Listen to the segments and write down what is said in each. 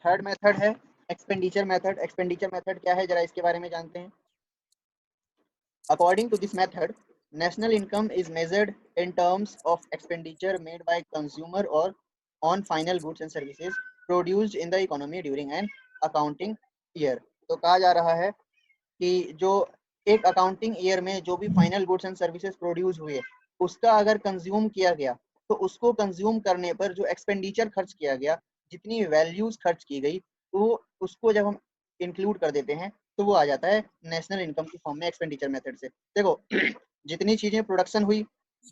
Third method है expenditure method. Expenditure method क्या है जरा इसके बारे में जानते हैं। According to this method national income is measured in terms of expenditure made by consumer or on final goods and services produced in the economy during an accounting year। तो कहा जा रहा है कि जो एक अकाउंटिंग ईयर में जो भी final goods and services produce हुए उसका अगर कंज्यूम किया गया तो उसको कंज्यूम करने पर जो एक्सपेंडिचर खर्च किया गया, जितनी वैल्यूज खर्च की गई, तो उसको जब हम इंक्लूड कर देते हैं तो वो आ जाता है नेशनल इनकम की फॉर्म में एक्सपेंडिचर मेथड से। देखो जितनी चीजें प्रोडक्शन हुई,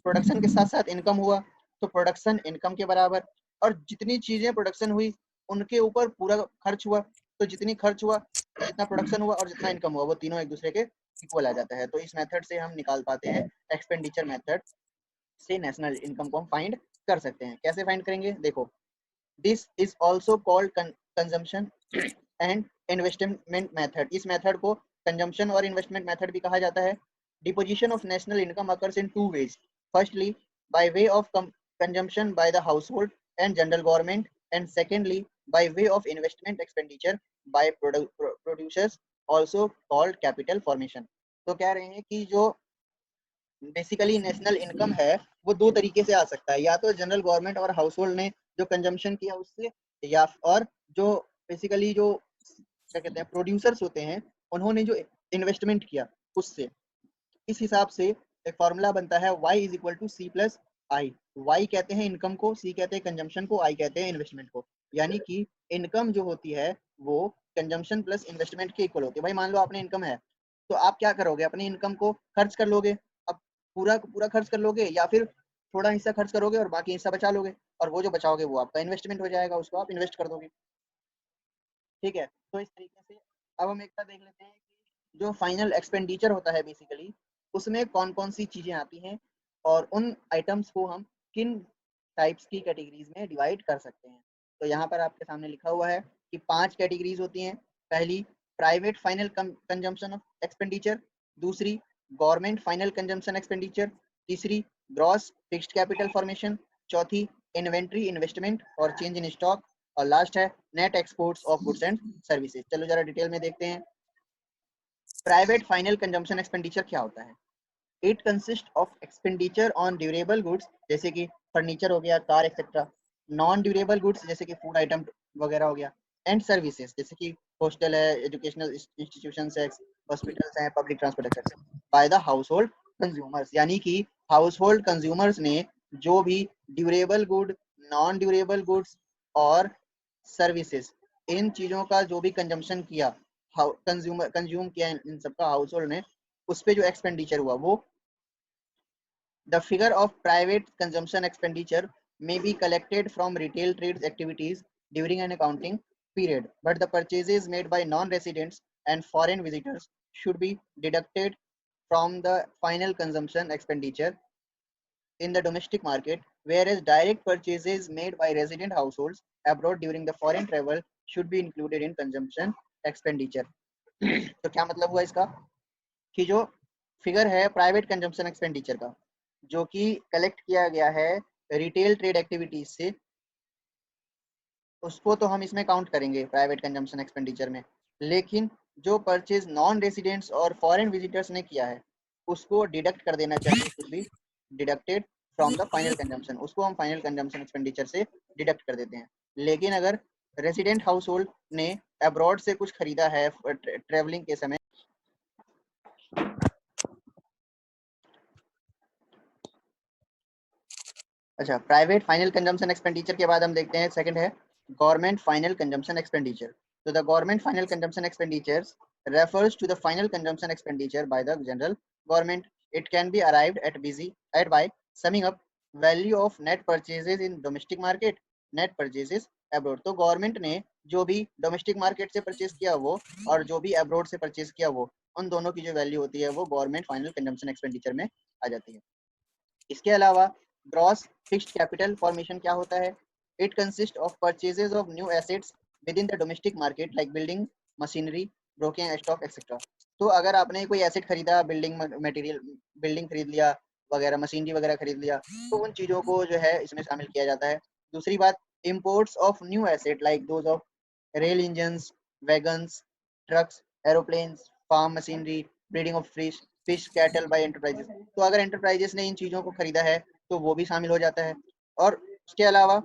प्रोडक्शन के साथ साथ इनकम हुआ, तो प्रोडक्शन इनकम के बराबर, और जितनी चीजें प्रोडक्शन हुई उनके ऊपर पूरा खर्च हुआ, तो जितनी खर्च हुआ, जितना प्रोडक्शन हुआ और जितना इनकम हुआ वो तीनों एक दूसरे के इक्वल आ जाता है। तो इस मेथड से हम निकाल पाते हैं, एक्सपेंडिचर मेथड से नेशनल इनकम को हम फाइंड कर सकते हैं। कैसे फाइंड करेंगे देखो, this is also called consumption and investment method. इस मेथड को कंजम्पशन और इन्वेस्टमेंट मेथड भी कहा जाता है। Deposition of national income occurs in two ways, firstly by way of consumption by the household and general government, and secondly by way of investment expenditure by producers, also called capital formation। तो कह रहे हैं कि जो basically national income है वो दो तरीके से आ सकता है, या तो जनरल गवर्नमेंट और हाउस होल्ड ने जो कंजम्पशन किया उससे, या और जो बेसिकली जो क्या कहते हैं प्रोड्यूसर्स होते हैं उन्होंने जो इन्वेस्टमेंट किया उससे। इस हिसाब से एक फॉर्मूला बनता है y is equal to C plus I. y कहते हैं इनकम को, c कहते हैं कंजम्पशन को, i कहते हैं इन्वेस्टमेंट को। यानी कि इनकम जो होती है वो कंजम्पशन प्लस इन्वेस्टमेंट के इक्वल होती है। भाई मान लो आपने इनकम है तो आप क्या करोगे, अपनी इनकम को खर्च कर लोगे, अब पूरा पूरा खर्च कर लोगे, या फिर थोड़ा हिस्सा खर्च करोगे और बाकी हिस्सा बचा लोगे, और वो जो बचाओगे वो आपका इन्वेस्टमेंट हो जाएगा, उसको आप इन्वेस्ट कर दोगे। ठीक है, तो इस तरीके से अब हम एक बार देख लेते हैं कि जो फाइनल एक्सपेंडिचर होता है बेसिकली उसमें कौन कौन सी चीजें आती हैं और उन आइटम्स को हम किन टाइप्स की कैटेगरीज में डिवाइड कर सकते हैं। तो यहाँ पर आपके सामने लिखा हुआ है कि 5 कैटेगरीज होती हैं। पहली private final consumption of expenditure, दूसरी गवर्नमेंट फाइनल कंजम्पशन एक्सपेंडिचर, तीसरी ग्रॉस फिक्स्ड कैपिटल फॉर्मेशन, चौथी इन्वेंट्री इन्वेस्टमेंट और चेंज इन स्टॉक, और लास्ट है net exports of goods and services. चलो जरा डिटेल में देखते हैं। प्राइवेट फाइनल कंजम्पशन एक्सपेंडिचर क्या होता है। It consist of expenditure on durable goods जैसे कि फर्नीचर हो गया, car etcetera, non durable goods जैसे कि फूड आइटम वगैरह हो गया, एंड सर्विसेज जैसे कि हॉस्टल है, एजुकेशनल इंस्टीट्यूशन है, हॉस्पिटल्स हैं, public transport etcetera, by the house hold consumers. यानी कि हाउस होल्ड कंज्यूमर्स ने जो भी durable good, non durable goods और सर्विसेज, इन चीजों का जो भी कंजम्पशन किया, कंज्यूम किया इन सबका हाउस होल्ड ने, उस पे जो एक्सपेंडिचर हुआ वो the figure of private consumption expenditure may be collected from retail trade activities during an accounting period, but the purchases made by non-residents and foreign visitors should be deducted from the final consumption expenditure in the domestic market, whereas direct purchases made by resident households abroad during the foreign travel should be included in consumption expenditure। तो क्या मतलब हुआ इसका कि जो figure है private consumption expenditure का जो कि कलेक्ट किया गया है रिटेल ट्रेड एक्टिविटीज से, उसको तो हम इसमें काउंट करेंगे प्राइवेट कंजम्पशन एक्सपेंडिचर में, लेकिन जो परचेज नॉन रेसिडेंट्स और फॉरेन विजिटर्स ने किया है उसको डिडक्ट कर देना चाहिए, should be deducted from the final consumption, उसको हम फाइनल कंजम्पशन एक्सपेंडिचर से डिडक्ट कर देते हैं। लेकिन अगर रेसिडेंट हाउस होल्ड ने अब्रॉड से कुछ खरीदा है ट्रेवलिंग के समय, अच्छा प्राइवेट फाइनल कंजम्पशन एक्सपेंडिचर के बाद हम देखते हैं सेकंड है गवर्नमेंट फाइनल कंजम्पशन एक्सपेंडिचर। तो the government final consumption expenditures refers to the final consumption expenditure by the general government. It can be arrived at by summing up value of net purchases in domestic market, net purchases abroad। तो government ने जो भी domestic market से purchase किया वो और जो भी अब्रॉड से परचेज किया वो, उन दोनों की जो वैल्यू होती है वो गवर्नमेंट फाइनल कंजम्पशन एक्सपेंडिचर में आ जाती है। इसके अलावा ग्रॉस फिक्स्ड कैपिटल फॉर्मेशन क्या होता है। It consist of purchases of new assets with in the domestic market like building machinery broking stock etcetera. तो अगर आपने कोई एसेट खरीदा, बिल्डिंग मटेरियल, बिल्डिंग खरीद लिया वगैरह, मशीनरी वगैरह खरीद लिया, तो उन चीज़ों को जो है इसमें शामिल किया जाता है। दूसरी बात, imports of new asset like those of rail engines, wagons, trucks, aeroplanes, farm machinery, breeding of fish cattle by enterprises. तो अगर एंटरप्राइजेस ने इन चीज़ों को खरीदा है तो वो भी शामिल हो जाता है। और उसके अलावा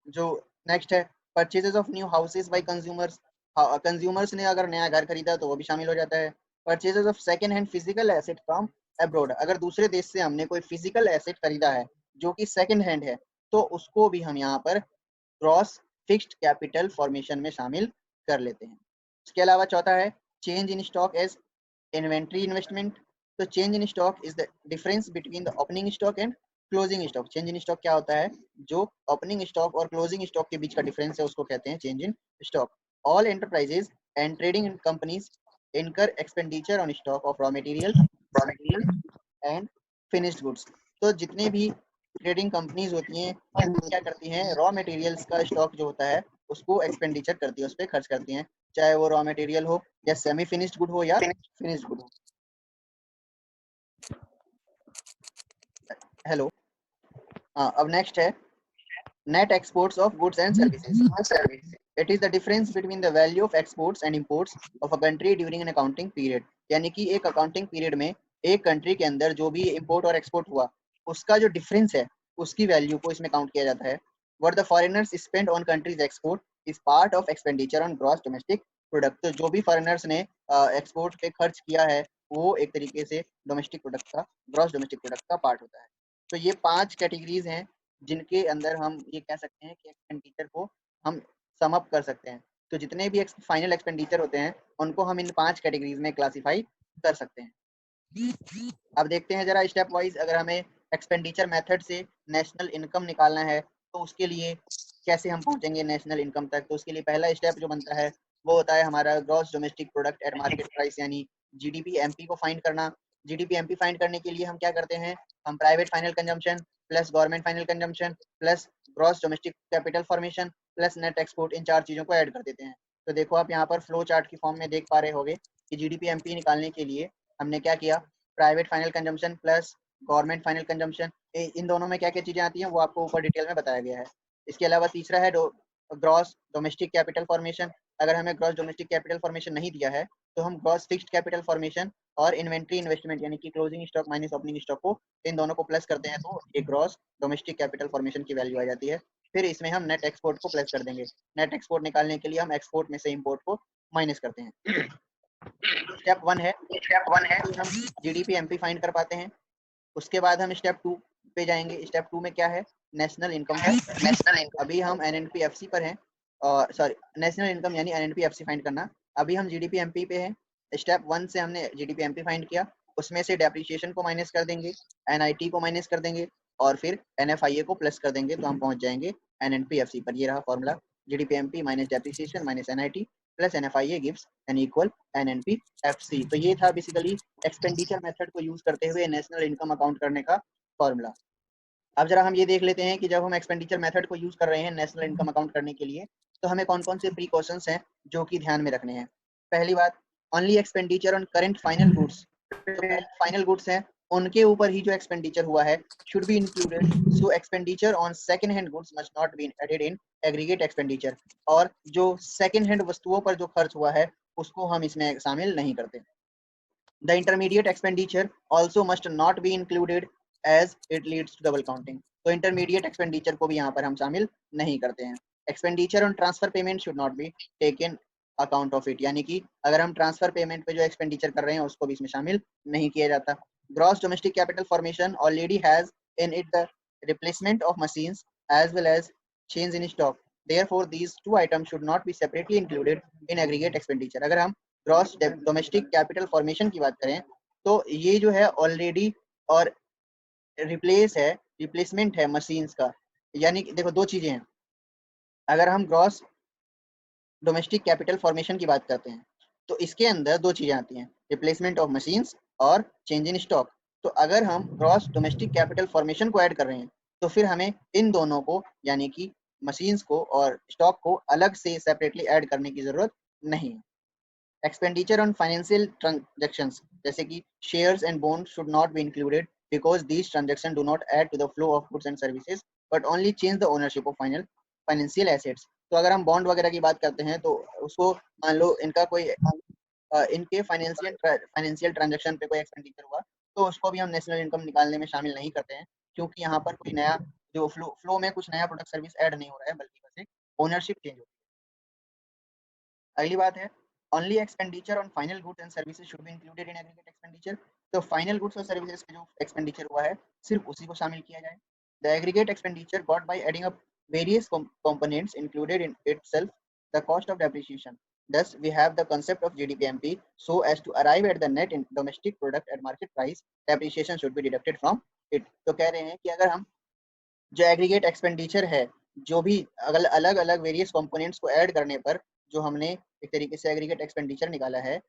जो नेक्स्ट है purchases of new houses by consumers, consumers ने अगर नया घर खरीदा तो वो भी शामिल हो जाता है। Purchases of second hand physical asset from abroad, अगर दूसरे देश से हमने कोई फिजिकल एसेट खरीदा है जो कि सेकंड हैंड है तो उसको भी हम यहाँ पर ग्रॉस फिक्स्ड कैपिटल फॉर्मेशन में शामिल कर लेते हैं। इसके अलावा चौथा है change in stock as inventory investment. तो change in stock is the difference between the opening stock and closing stock. Change in stock क्या होता है? जो ओपनिंग स्टॉक और क्लोजिंग स्टॉक के बीच का डिफरेंस है उसको कहते हैं change in stock. All enterprises and trading companies incur expenditure on stock of raw material and finished goods. तो जितने भी ट्रेडिंग कंपनीज होती हैं क्या करती हैं, रॉ मटेरियल्स का स्टॉक जो होता है उसको एक्सपेंडिचर करती है, उस पर खर्च करती हैं, चाहे वो रॉ मटेरियल हो या सेमी फिनिश्ड गुड हो या फिनिश्ड गुड हो। हेलो, हाँ, अब नेक्स्ट है net exports of goods and services. It is the difference between the value of exports and imports of a country during an accounting period. यानी कि एक accounting period में एक कंट्री के अंदर जो भी इंपोर्ट और एक्सपोर्ट हुआ उसका जो डिफरेंस है उसकी वैल्यू को इसमें काउंट किया जाता है। What the foreigners spend on countries export is part of expenditure on gross domestic product. तो जो भी फॉरेनर्स ने एक्सपोर्ट पे खर्च किया है वो एक तरीके से डोमेस्टिक प्रोडक्ट का, ग्रॉस डोमेस्टिक प्रोडक्ट का पार्ट होता है। तो ये 5 कैटेगरीज हैं जिनके अंदर हम ये कह सकते हैं कि एक्सपेंडिचर को हम सम अप कर सकते हैं। तो जितने भी फाइनल एक्सपेंडिचर होते हैं उनको हम इन 5 कैटेगरीज में क्लासिफाई कर सकते हैं। अब देखते हैं जरा स्टेप वाइज, अगर हमें एक्सपेंडिचर मेथड से नेशनल इनकम निकालना है तो उसके लिए कैसे हम पहुंचेंगे नेशनल इनकम तक। तो उसके लिए पहला स्टेप जो बनता है वो होता है हमारा gross domestic product at market price यानी जीडीपी एमपी को फाइंड करना। जीडीपी एमपी फाइंड करने के लिए हम क्या करते हैं, हम private final consumption plus government final consumption plus gross domestic capital formation plus net export, इन 4 चीज़ों को ऐड कर देते हैं। तो देखो आप यहाँ पर फ्लो चार्ट की फॉर्म में देख पा रहे होगे कि जीडीपी एमपी निकालने के लिए हमने क्या किया, private final consumption plus government final consumption, इन दोनों में क्या क्या चीजें आती हैं वो आपको ऊपर डिटेल में बताया गया है। इसके अलावा तीसरा है ग्रॉस डोमेस्टिक कैपिटल फॉर्मेशन। अगर हमें ग्रॉस डोमेस्टिक कैपिटल फॉर्मेशन नहीं दिया है तो हम ग्रॉस फिक्स्ड कैपिटल फॉर्मेशन और इन्वेंट्री इन्वेस्टमेंट यानी कि closing stock minus opening stock को, इन दोनों को प्लस करते हैं तो ये ग्रॉस डोमेस्टिक कैपिटल फॉर्मेशन की वैल्यू आ जाती है। फिर इसमें हम नेट एक्सपोर्ट को प्लस कर देंगे। नेट एक्सपोर्ट निकालने के लिए हम एक्सपोर्ट में से इम्पोर्ट को माइनस करते हैं। स्टेप 1 है कि हम जीडीपी एमपी फाइंड कर पाते हैं। उसके बाद हम स्टेप 2 पे जाएंगे। स्टेप 2 में क्या है, नेशनल इनकम है। अभी हम एनएनपीएफसी पर हैं, सॉरी नेशनल इनकम यानी एनएनपीएफसी फाइंड करना। अभी हम जीडीपी एमपी पे हैं। स्टेप 1 से हमने जीडीपी एमपी फाइंड किया, उसमें से डेप्रिसिएशन को माइनस कर देंगे, एनआईटी को माइनस कर देंगे और फिर एनएफआईए को प्लस कर देंगे तो हम पहुंच जाएंगे एनएनपीएफसी पर। ये रहा formula, GDP MP minus depreciation minus NIT plus NFIA gives an equal NNPFC. तो ये था बेसिकली एक्सपेंडिचर मेथड को यूज करते हुए नेशनल इनकम अकाउंट करने का फॉर्मूला। अब जरा हम ये देख लेते हैं कि जब हम एक्सपेंडिचर मेथड को यूज कर रहे हैं नेशनल इनकम अकाउंट करने के लिए तो हमें कौन कौन से प्रीकॉशंस हैं जो कि ध्यान में रखने हैं। पहली बात, only expenditure on current final goods. जो फाइनल गुड्स हैं उनके ऊपर ही जो एक्सपेंडिचर हुआ है should be included. So expenditure on second hand goods must not be added in aggregate expenditure. और जो सेकंड हैंड वस्तुओं पर जो खर्च हुआ है उसको हम इसमें शामिल नहीं करते। The intermediate expenditure also must not be included as it leads to double counting. तो intermediate expenditure को भी यहाँ पर हम शामिल नहीं करते हैं। Expenditure on transfer payment should not be taken account of it, यानी कि अगर हम ट्रांसफर पेमेंट पे जो एक्सपेंडिचर कर रहे हैं उसको भी इसमें शामिल नहीं किया जाता। Gross domestic capital formation already has in it the replacement of machines as well as change in stock. Therefore, these two items should not be separately included in aggregate expenditure. अगर हम ग्रॉस डोमेस्टिक कैपिटल फॉर्मेशन की बात करें तो ये जो है already और रिप्लेसमेंट है मशीन्स का। यानी कि देखो दो चीजें हैं, अगर हम ग्रॉस डोमेस्टिक कैपिटल फॉर्मेशन की बात करते हैं तो इसके अंदर दो चीजें आती हैं, रिप्लेसमेंट ऑफ मशीन्स और चेंज इन स्टॉक। तो अगर हम ग्रॉस डोमेस्टिक कैपिटल फॉर्मेशन को ऐड कर रहे हैं तो फिर हमें इन दोनों को यानी कि मशीन्स को और स्टॉक को अलग से सेपरेटली ऐड करने की जरूरत नहीं है। एक्सपेंडिचर ऑन फाइनेंशियल ट्रांजैक्शंस जैसे कि shares and bonds should not be included because these transaction do not add to the flow of goods and services but only change the ownership of financial assets. तो अगर हम bond वगैरह की बात करते हैं तो उसको मान लो इनका कोई इनके फाइनेंशियल ट्रांजैक्शन पे कोई एक्सपेंडिचर हुआ तो उसको भी हम नेशनल इनकम निकालने में शामिल नहीं करते हैं, क्योंकि यहाँ पर कोई नया जो फ्लो में कुछ नया प्रोडक्ट सर्विस ऐड नहीं हो रहा है, बल्कि बस एक ओनरशिप चेंज हो रही है। अगली बात है, only expenditure on final goods and services should be included in aggregate expenditure. तो फाइनल गुड्स और सर्विसेज का जो एक्सपेंडिचर हुआ है सिर्फ उसी को शामिल किया जाए। The aggregate expenditure got by adding up various components included in itself the cost of depreciation. Thus, we have the concept of GDPMP. So as to arrive at the net in domestic product at market price, depreciation should be deducted from it. तो कह रहे हैं कि अगर हम जो aggregate expenditure है, जो भी अलग अलग वेरियस कंपोनेंट्स को ऐड करने पर जो हमने एक तरीके से एग्रीगेट एक्सपेंडिचर निकाला है,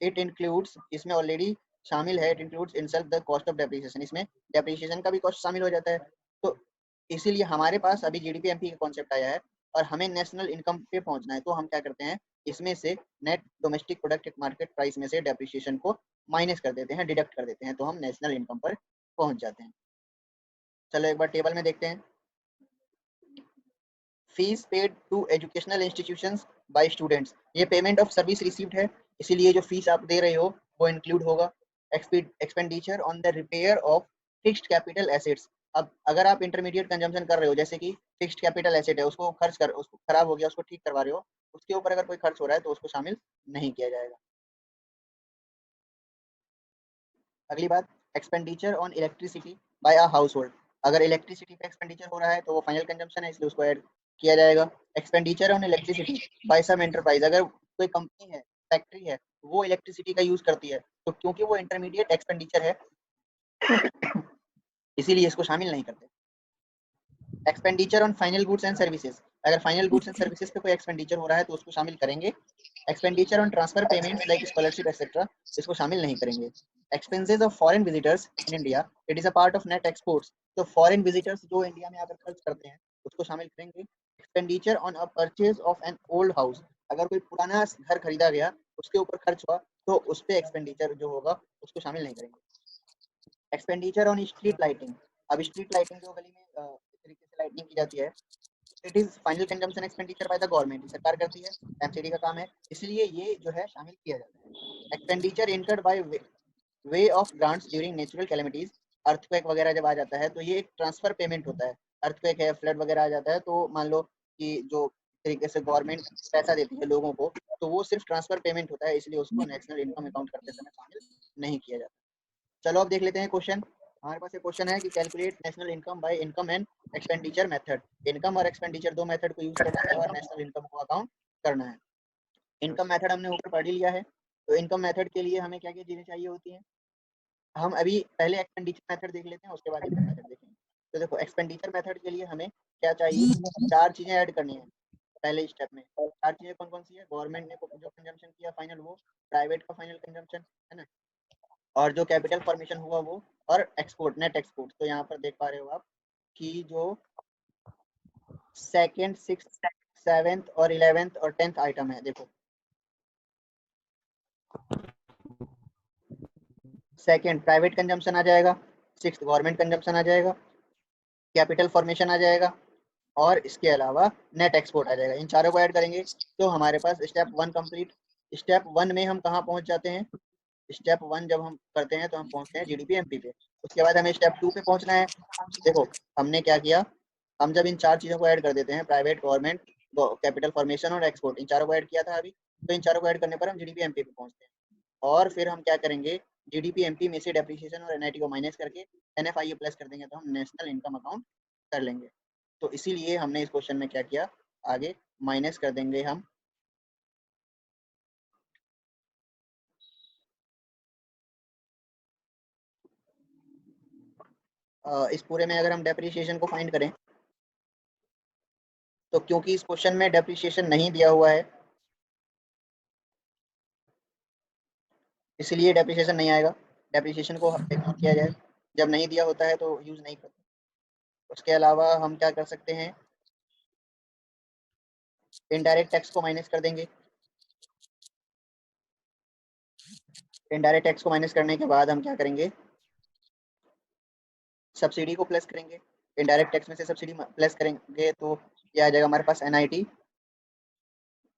इट इंक्लूड्स, इसमें ऑलरेडी शामिल है, it includes in itself the cost of depreciation, इसमें डेप्रिसिएशन का भी कॉस्ट शामिल हो जाता है। तो इसीलिए हमारे पास अभी जीडीपीएमपी का कॉन्सेप्ट आया है और हमें नेशनल इनकम पे पहुंचना है, तो हम क्या करते हैं, इसमें से net domestic product market price में से डेप्रिसिएशन को माइनस कर देते हैं, डिडक्ट कर देते हैं, तो हम नेशनल इनकम पर पहुंच जाते हैं। चलो एक बार टेबल में देखते हैं। Fees paid to educational institutions by students, ये पेमेंट ऑफ सर्विस रिसीव्ड है, इसीलिए जो फीस आप दे रहे हो वो इंक्लूड होगा। Expenditure on the repair of fixed capital assets, अब अगर आप इंटरमीडिएट कंजम्पशन कर रहे हो, जैसे कि फिक्स्ड कैपिटल एसेट है, उसको खर्च कर, उसको खराब हो गया, उसको ठीक करवा रहे हो, उसके ऊपर अगर कोई खर्च हो रहा है तो उसको शामिल नहीं किया जाएगा। अगली बात, expenditure on electricity bye a house hold, अगर इलेक्ट्रिसिटी पे एक्सपेंडिचर हो रहा है तो वो फाइनल कंजम्पशन है, इसलिए उसको ऐड किया जाएगा। Expenditure on electricity by some enterprise, अगर कोई कंपनी है, फैक्ट्री है, वो इलेक्ट्रिसिटी का यूज करती है, तो क्योंकि वो इंटरमीडिएट एक्सपेंडिचर है इसीलिए इसको शामिल नहीं करते। Expenditure on final goods and services, अगर फाइनल गुड्स एंड सर्विसेज पे कोई एक्सपेंडिचर हो रहा है तो उसको शामिल करेंगे। Expenditure on transfer payments like scholarship etcetera, इसको शामिल नहीं करेंगे। Expenses of foreign visitors in India, it is a part of net exports, तो फॉरेन विजिटर्स जो इंडिया में आकर खर्च करते हैं उसको शामिल करेंगे। Expenditure on a purchase of an old house, अगर कोई पुराना घर खरीदा गया उसके ऊपर खर्च हुआ तो उस पर एक्सपेंडिचर जो होगा उसको शामिल नहीं करेंगे। एक्सपेंडिचर ऑन स्ट्रीट लाइटिंग, अब स्ट्रीट लाइटिंग जो गली में इस तरीके से लाइटिंग की जाती है, it is final consumption expenditure by the government, सरकार करती है, एमसीडी का काम है, इसलिए ये जो है शामिल किया जाता है। Expenditure incurred by way of grants during natural calamities, earthquake वगैरह जब आ जाता है तो ये एक ट्रांसफर पेमेंट होता है। अर्थक्वेक है, फ्लड वगैरह आ जाता है, तो मान लो कि जो तरीके से गवर्नमेंट पैसा देती है लोगों को, तो वो सिर्फ ट्रांसफर पेमेंट होता है, इसलिए उसको नेशनल इनकम अकाउंट करते समय शामिल नहीं किया जाता। चलो अब देख लेते हैं क्वेश्चन। हमारे पास एक क्वेश्चन है कि calculate national income by income and expenditure method, income और एक्सपेंडिचर दो मेथड को यूज करना है और नेशनल इनकम को अकाउंट करना है। इनकम मेथड हमने ऊपर पढ़ ही लिया है, तो इनकम मेथड के लिए हमें क्या क्या चीजें चाहिए होती हैं, हम अभी पहले एक्सपेंडिचर मेथड देख लेते हैं, उसके बाद इनकम मेथड देखेंगे। तो देखो एक्सपेंडिचर मेथड के लिए हमें क्या चाहिए, चार चीजें ऐड करनी है पहले स्टेप में। चार चीजें कौन कौन सी है, गवर्नमेंट ने जो कंजम्पशन किया फाइनल वो, प्राइवेट का फाइनल कंजम्पशन है ना, और जो कैपिटल फॉर्मेशन हुआ वो, और एक्सपोर्ट, नेट एक्सपोर्ट। तो यहाँ पर देख पा रहे हो आप कि जो सेकंड, सिक्स्थ, सेवेंथ और 11th और 10th आइटम है, देखो सेकंड प्राइवेट कंजम्पशन आ जाएगा, सिक्स्थ गवर्नमेंट कंजम्पशन आ जाएगा, कैपिटल फॉर्मेशन आ जाएगा, और इसके अलावा नेट एक्सपोर्ट आ जाएगा। इन चारों को ऐड करेंगे तो हमारे पास step one complete. Step one में हम कहाँ पहुंच जाते हैं, स्टेप वन जब हम करते हैं तो हम पहुंचते हैं जीडीपी-एमपी पे। उसके बाद हमें स्टेप टू पे पहुंचना है। देखो हमने क्या किया, हम जब इन चार चीज़ों को ऐड कर देते हैं, प्राइवेट, गवर्नमेंट, कैपिटल फॉर्मेशन और एक्सपोर्ट, इन चारों को ऐड किया था अभी, तो इन चारों को ऐड करने पर हम जीडीपी-एमपी पे पहुंचते हैं। और फिर हम क्या करेंगे, जीडीपी-एमपी में से डेप्रिसिएशन और एनआईटी को माइनस करके एनएफआईए प्लस कर देंगे, तो हम नेशनल इनकम अकाउंट कर लेंगे। तो इसीलिए हमने इस क्वेश्चन में क्या किया, आगे माइनस कर देंगे हम इस पूरे में अगर हम डेप्रिसिएशन को फाइंड करें, तो क्योंकि इस क्वेश्चन में डेप्रिसिएशन नहीं दिया हुआ है इसलिए डेप्रिसिएशन नहीं आएगा, डेप्रिसिएशन को इग्नोर किया जाए, जब नहीं दिया होता है तो यूज नहीं करते। उसके अलावा हम क्या कर सकते हैं, इनडायरेक्ट टैक्स को माइनस कर देंगे। इनडायरेक्ट टैक्स को माइनस करने के बाद हम क्या करेंगे, सब्सिडी को प्लस करेंगे। इनडायरेक्ट टैक्स में से सब्सिडी प्लस करेंगे तो ये आ जाएगा हमारे पास एनआईटी,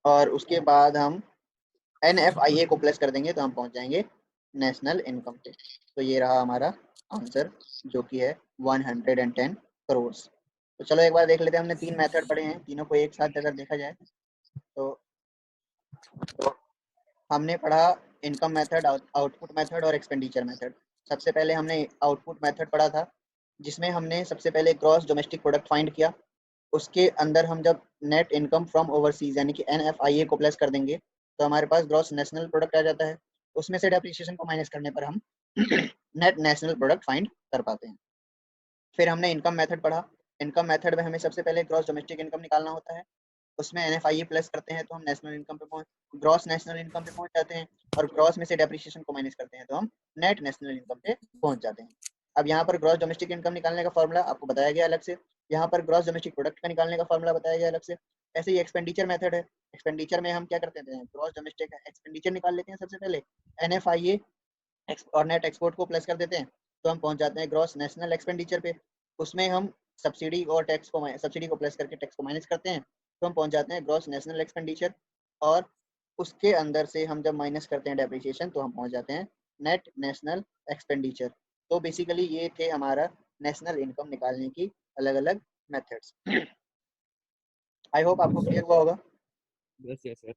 और उसके बाद हम NFIA को प्लस कर देंगे तो हम पहुंच जाएंगे नेशनल इनकम पे। तो ये रहा हमारा आंसर जो कि है 110 करोड़। तो चलो एक बार देख लेते हैं, हमने 3 मेथड पढ़े हैं, तीनों को एक साथ अगर देखा जाए तो हमने पढ़ा इनकम मेथड, आउटपुट मेथड और एक्सपेंडिचर मेथड। सबसे पहले हमने आउटपुट मेथड पढ़ा था जिसमें हमने सबसे पहले ग्रॉस डोमेस्टिक प्रोडक्ट फाइंड किया। उसके अंदर हम जब नेट इनकम फ्रॉम ओवरसीज यानी कि NFIA को प्लस कर देंगे तो हमारे पास ग्रॉस नेशनल प्रोडक्ट आ जाता है। उसमें से डेप्रिसिएशन को माइनस करने पर हम नेट नेशनल प्रोडक्ट फाइंड कर पाते हैं। फिर हमने इनकम मेथड पढ़ा। इनकम मेथड में हमें सबसे पहले ग्रॉस डोमेस्टिक इनकम निकालना होता है, उसमें NFIA प्लस करते हैं तो हम नेशनल इनकम पे पहुंच ग्रॉस नेशनल इनकम पे पहुंच जाते हैं, और ग्रॉस में से डेप्रिसिएशन को माइनस करते हैं तो हम नेट नेशनल इनकम पे पहुंच जाते हैं। अब यहाँ पर ग्रॉस डोमेस्टिक इनकम निकालने का फॉर्मूला आपको बताया गया अलग से, यहाँ पर ग्रॉस डोमेस्टिक प्रोडक्ट का निकालने का फॉर्मूला बताया गया अलग से। ऐसे ही एक्सपेंडिचर मेथड है, एक्सपेंडिचर में हम क्या करते हैं, ग्रॉस डोमेस्टिक एक्सपेंडिचर निकाल लेते हैं सबसे पहले, NFIA और नेट एक्सपोर्ट को प्लस कर देते हैं तो हम पहुंच जाते हैं ग्रॉस नेशनल एक्सपेंडिचर पे। उसमें हम सब्सिडी और टैक्स को सब्सिडी को प्लस करके टैक्स को माइनस करते हैं तो हम पहुंच जाते हैं ग्रॉस नेशनल एक्सपेंडिचर, और उसके अंदर से हम जब माइनस करते हैं डेप्रिसिएशन तो हम पहुंच जाते हैं नेट नेशनल एक्सपेंडिचर। तो बेसिकली ये थे हमारा नेशनल इनकम निकालने की अलग अलग मेथड्स। आई होप आपको क्लियर हुआ होगा। Yes yes yes.